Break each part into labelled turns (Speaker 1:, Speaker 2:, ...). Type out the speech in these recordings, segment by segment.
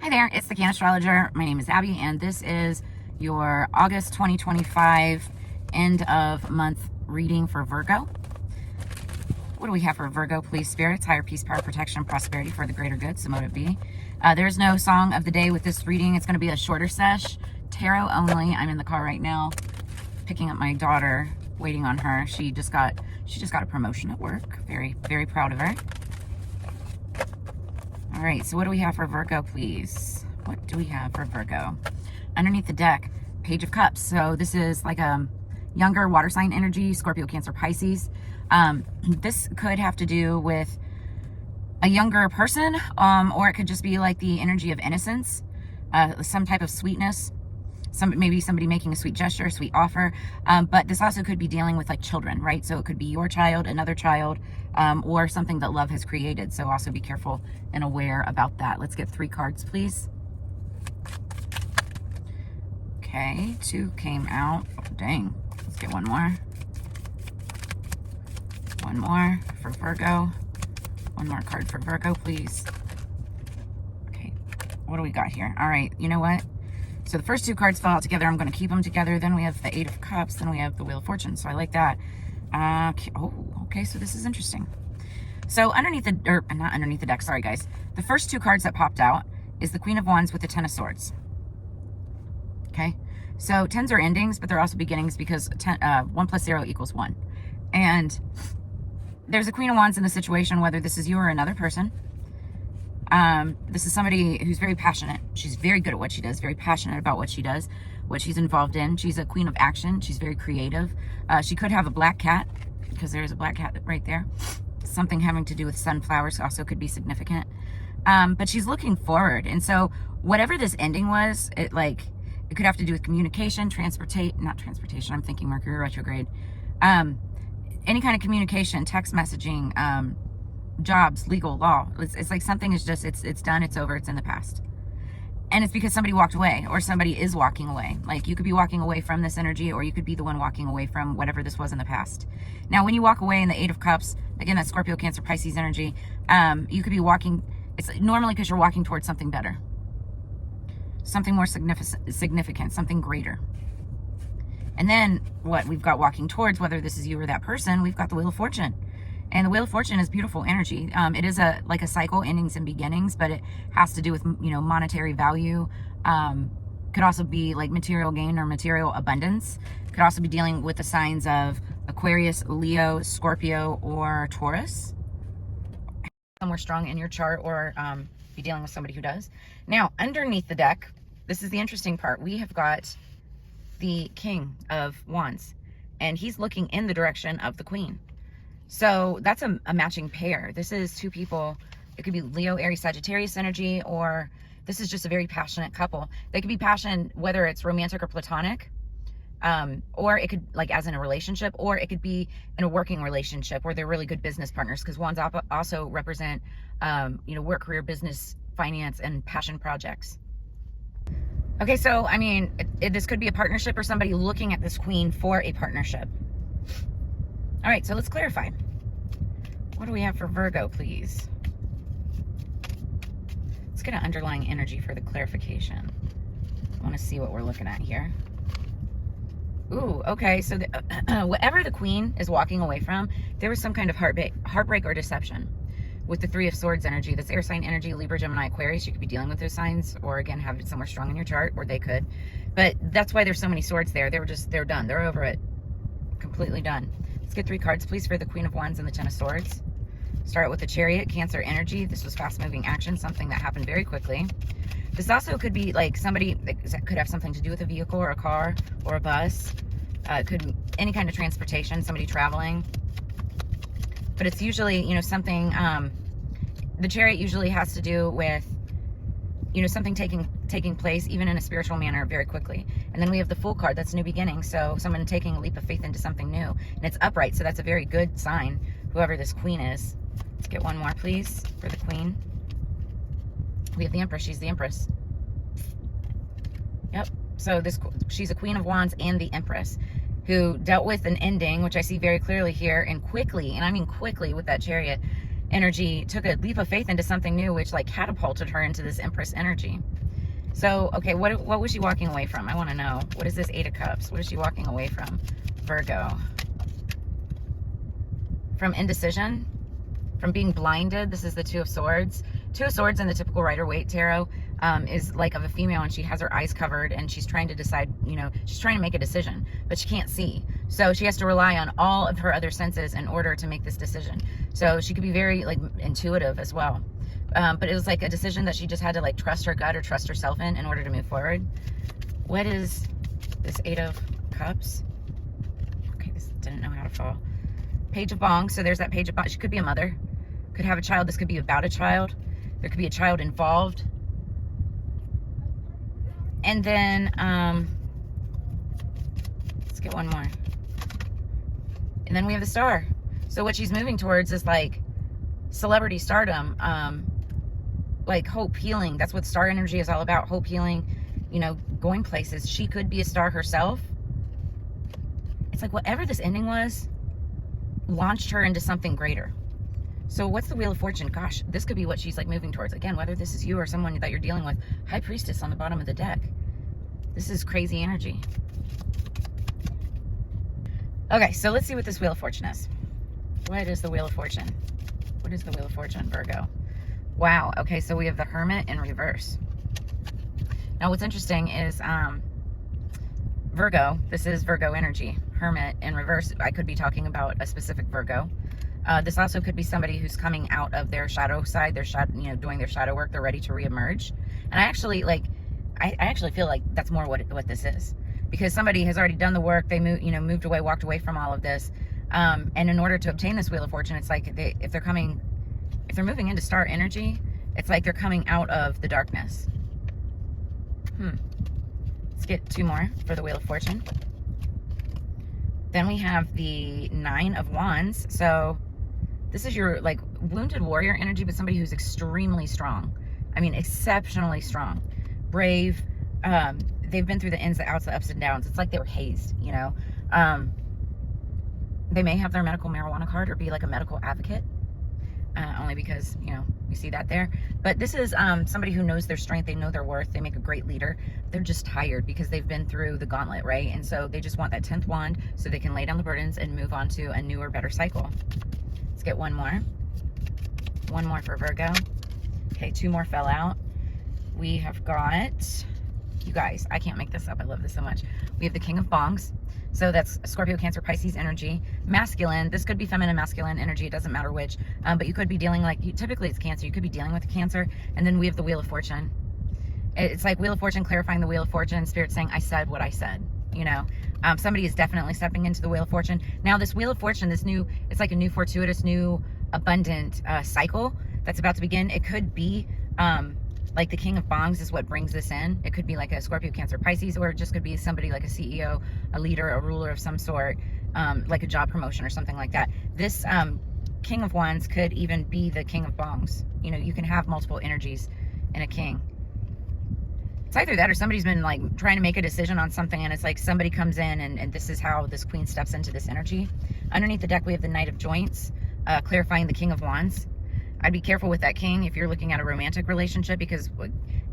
Speaker 1: Hi there, it's the Cannastrologer. My name is Abby, and this is your August 2025 end of month reading for Virgo. What do we have for Virgo, please, spirits? Higher peace, power, protection, prosperity for the greater good, so motive be. There's no song of the day with this reading. It's going to be a shorter sesh, tarot only. I'm in the car right now, picking up my daughter, waiting on her. She just got a promotion at work. Very, very proud of her. All right, so what do we have for Virgo, please? What do we have for Virgo? Underneath the deck, Page of Cups. So this is like a younger water sign energy, Scorpio, Cancer, Pisces. This could have to do with a younger person, or it could just be like the energy of innocence, some type of sweetness. Maybe somebody making a sweet gesture, a sweet offer. But this also could be dealing with like children, right? So it could be your child, another child, or something that love has created. So also be careful and aware about that. Let's get 3 cards, please. Okay, 2 came out. Oh, dang. Let's get one more. One more for Virgo. One more card for Virgo, please. Okay, what do we got here? All right, you know what? So the first 2 cards fell out together. I'm going to keep them together. Then we have the 8 of Cups. Then we have the Wheel of Fortune. So I like that. Okay. So this is interesting. So underneath the, or not underneath the deck. Sorry, guys. The first 2 cards that popped out is the Queen of Wands with the 10 of Swords. Okay. So 10s are endings, but they're also beginnings because 1 plus 0 equals 1. And there's a Queen of Wands in the situation, whether this is you or another person. This is somebody who's very passionate. She's very good at what she does, very passionate about what she does, what she's involved in. She's a queen of action. She's very creative. She could have a black cat, because there's a black cat right there. Something having to do with sunflowers also could be significant. But she's looking forward. And so whatever this ending was, it could have to do with communication, not transportation. I'm thinking Mercury retrograde. Any kind of communication, text messaging, jobs, legal, law. It's like something is just, it's done, it's over, it's in the past. And it's because somebody walked away, or somebody is walking away. Like, you could be walking away from this energy, or you could be the one walking away from whatever this was in the past. Now, when you walk away in the 8 of Cups, again, that's Scorpio, Cancer, Pisces energy, you could be walking, it's normally because you're walking towards something better. Something more significant, something greater. And then what we've got walking towards, whether this is you or that person, we've got the Wheel of Fortune. And the Wheel of Fortune is beautiful energy. It is like a cycle, endings and beginnings, but it has to do with, monetary value. Could also be like material gain or material abundance. Could also be dealing with the signs of Aquarius, Leo, Scorpio, or Taurus. Somewhere strong in your chart, or be dealing with somebody who does. Now, underneath the deck, this is the interesting part. We have got the King of Wands, and he's looking in the direction of the Queen. So that's a matching pair. This is 2 people. It could be Leo, Aries, Sagittarius energy, or this is just a very passionate couple. They could be passionate, whether it's romantic or platonic, or it could, like, as in a relationship, or it could be in a working relationship where they're really good business partners, because wands also represent, work, career, business, finance, and passion projects. Okay, so, I mean, this could be a partnership, or somebody looking at this Queen for a partnership. All right, so let's clarify. What do we have for Virgo, please? Let's get an underlying energy for the clarification. I want to see what we're looking at here. Ooh, okay, so whatever the Queen is walking away from, there was some kind of heartbreak or deception. With the 3 of Swords energy, that's air sign energy, Libra, Gemini, Aquarius. You could be dealing with those signs, or again, have it somewhere strong in your chart, or they could. But that's why there's so many swords there. They're done. They're over it. Completely done. Let's get 3 cards, please, for the Queen of Wands and the 10 of Swords. Start with the Chariot, Cancer energy. This was fast-moving action, something that happened very quickly. This also could be like somebody that could have something to do with a vehicle or a car or a bus. It could be any kind of transportation, somebody traveling. But it's usually, something, the Chariot usually has to do with, something taking place, even in a spiritual manner, very quickly. And then we have the Fool card. That's new beginning. So someone taking a leap of faith into something new. And it's upright, so that's a very good sign, whoever this Queen is. Let's get one more, please, for the Queen. We have the Empress. She's the Empress. Yep. So she's a Queen of Wands and the Empress, who dealt with an ending, which I see very clearly here, and quickly, and I mean quickly with that Chariot, energy took a leap of faith into something new, which like catapulted her into this Empress energy. So, okay, what was she walking away from? I want to know. What is this Eight of Cups? What is she walking away from? Virgo. From indecision, from being blinded. This is the Two of Swords. Two of Swords in the typical Rider-Waite tarot is like of a female, and she has her eyes covered and she's trying to decide, you know, she's trying to make a decision, but she can't see. So she has to rely on all of her other senses in order to make this decision. So she could be very like intuitive as well. But it was like a decision that she just had to like trust her gut or trust herself in order to move forward. What is this Eight of Cups? Okay, this didn't know how to fall. Page of Bongs. So there's that Page of Bongs. She could be a mother, could have a child. This could be about a child. There could be a child involved. And then let's get one more. And then we have the Star. So what she's moving towards is like celebrity stardom, like hope, healing. That's what star energy is all about. Hope, healing, you know, going places. She could be a star herself. It's like whatever this ending was launched her into something greater. So what's the Wheel of Fortune? Gosh, this could be what she's like moving towards. Again, whether this is you or someone that you're dealing with. High Priestess on the bottom of the deck. This is crazy energy. Okay, so let's see what this Wheel of Fortune is. What is the Wheel of Fortune? What is the Wheel of Fortune, Virgo? Wow. Okay, so we have the Hermit in reverse. Now, what's interesting is Virgo. This is Virgo energy. Hermit in reverse. I could be talking about a specific Virgo. This also could be somebody who's coming out of their shadow side, their shadow, you know, doing their shadow work. They're ready to reemerge. And I actually feel like that's more what this is, because somebody has already done the work. They moved away, walked away from all of this. And in order to obtain this Wheel of Fortune, it's like if they're moving into star energy, it's like they're coming out of the darkness. Let's get two more for the Wheel of Fortune. Then we have the Nine of Wands. So this is your like wounded warrior energy, but somebody who's extremely strong. I mean, exceptionally strong, brave. They've been through the ins, the outs, the ups and downs. It's like they were hazed, you know. They may have their medical marijuana card or be like a medical advocate, only because, you know, we see that there. But this is somebody who knows their strength. They know their worth. They make a great leader. They're just tired because they've been through the gauntlet, right? And so they just want that 10th wand so they can lay down the burdens and move on to a newer, better cycle. Let's get one more. One more for Virgo. Okay, two more fell out. We have got, you guys, I can't make this up. I love this so much. We have the King of Bongs. So that's Scorpio, Cancer, Pisces energy. Masculine. This could be feminine, masculine energy. It doesn't matter which. But you could be dealing typically it's Cancer. You could be dealing with Cancer. And then we have the Wheel of Fortune. It's like Wheel of Fortune, clarifying the Wheel of Fortune. Spirit saying, I said what I said. You know, somebody is definitely stepping into the Wheel of Fortune. Now this Wheel of Fortune, it's like a new fortuitous, new abundant cycle that's about to begin. It could be like the King of Bongs is what brings this in. It could be like a Scorpio, Cancer, Pisces, or it just could be somebody like a CEO, a leader, a ruler of some sort, like a job promotion or something like that. This King of Wands could even be the King of Bongs. You know, you can have multiple energies in a king. It's either that or somebody's been like trying to make a decision on something, and it's like somebody comes in and this is how this queen steps into this energy. Underneath the deck, we have the Knight of Joints, clarifying the King of Wands. I'd be careful with that king if you're looking at a romantic relationship, because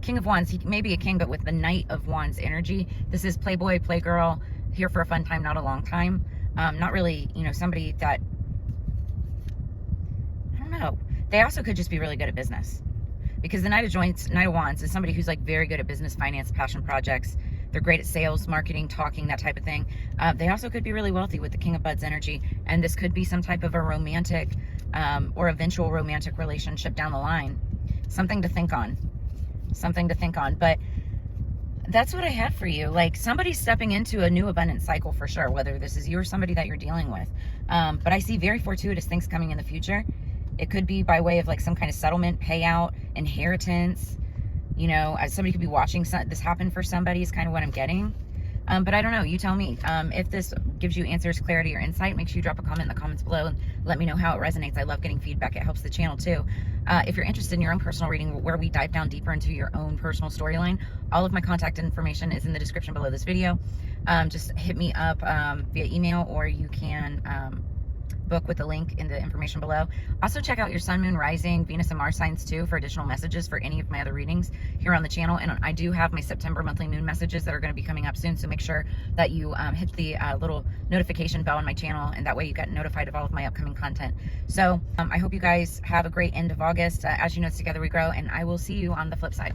Speaker 1: King of Wands, he may be a king, but with the Knight of Wands energy, this is playboy, playgirl, here for a fun time, not a long time. Not really, you know, somebody that, I don't know. They also could just be really good at business, because the Knight of Joints, Knight of Wands is somebody who's like very good at business, finance, passion projects. They're great at sales, marketing, talking, that type of thing. They also could be really wealthy with the King of Buds energy, and this could be some type of a romantic or eventual romantic relationship down the line. Something to think on. Something to think on. But that's what I had for you. Like, somebody's stepping into a new abundant cycle for sure, whether this is you or somebody that you're dealing with. But I see very fortuitous things coming in the future. It could be by way of like some kind of settlement, payout, inheritance. You know, somebody could be watching this happen for somebody is kind of what I'm getting. But I don't know. You tell me. If this gives you answers, clarity, or insight, make sure you drop a comment in the comments below and let me know how it resonates. I love getting feedback. It helps the channel too. If you're interested in your own personal reading, where we dive down deeper into your own personal storyline, all of my contact information is in the description below this video. Just hit me up via email, or you can book with the link in the information below. Also check out your sun, moon, rising, Venus, and Mars signs too for additional messages for any of my other readings here on the channel. And I do have my September monthly moon messages that are going to be coming up soon, so make sure that you hit the little notification bell on my channel, and that way you get notified of all of my upcoming content. So I hope you guys have a great end of August. As you know, together we grow, and I will see you on the flip side.